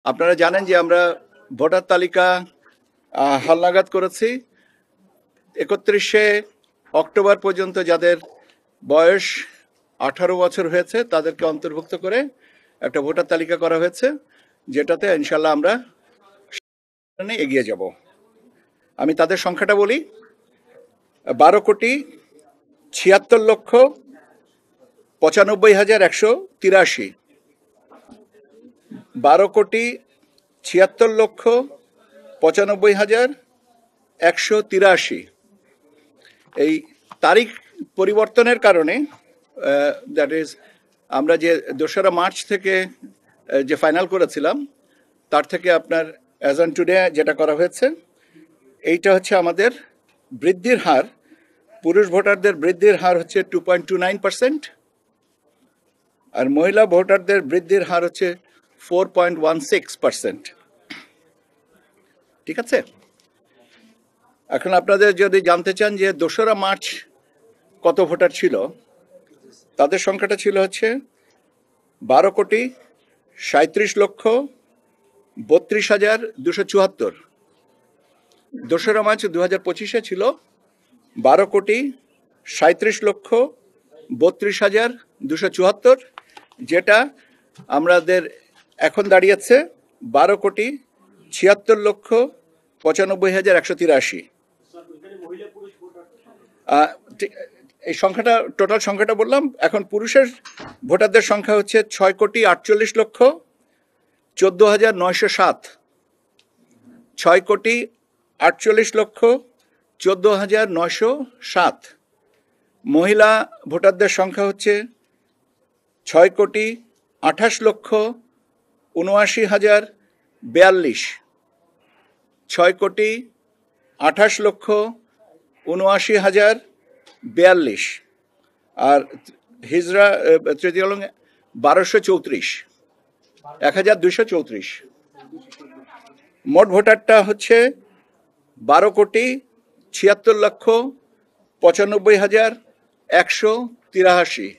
আপনারা জানেন যে আমরা ভোটার তালিকা হালনাগাদ করেছি। 31শে অক্টোবর পর্যন্ত যাদের বয়স 18 বছর হয়েছে তাদেরকে অন্তর্ভুক্ত করে একটা ভোটার তালিকা করা হয়েছে, যেটাতে ইনশাল্লাহ আমরা এগিয়ে যাব। আমি তাদের সংখ্যাটা বলি: 12,76,95,183। 12,76,95,183। এই তারিখ পরিবর্তনের কারণে দ্যাট ইজ আমরা যে 2রা মার্চ থেকে যে ফাইনাল করেছিলাম তার থেকে আপনার অ্যাজ অন টুডে যেটা করা হয়েছে, এইটা হচ্ছে আমাদের বৃদ্ধির হার। পুরুষ ভোটারদের বৃদ্ধির হার হচ্ছে 2.29%, আর মহিলা ভোটারদের বৃদ্ধির হার হচ্ছে 4.16%। ঠিক আছে। এখন আপনাদের যদি জানতে চান যে 2রা মার্চ কত ভোটার ছিল, তাদের সংখ্যাটা ছিল হচ্ছে 12,37,32,274। 2রা মার্চ 2025-এ ছিল 12,37,32,274, যেটা আমাদের এখন দাঁড়িয়েছে 12,76,95,183। এই সংখ্যাটা টোটাল সংখ্যাটা বললাম। এখন পুরুষের ভোটারদের সংখ্যা হচ্ছে 6,48,14,907। 6,48,14,907। মহিলা ভোটারদের সংখ্যা হচ্ছে 6,28,79,042। 6,28,79,042। আর হিজরা তৃতীয় 1234, 1234। মোট ভোটারটা হচ্ছে 12,76,95,183।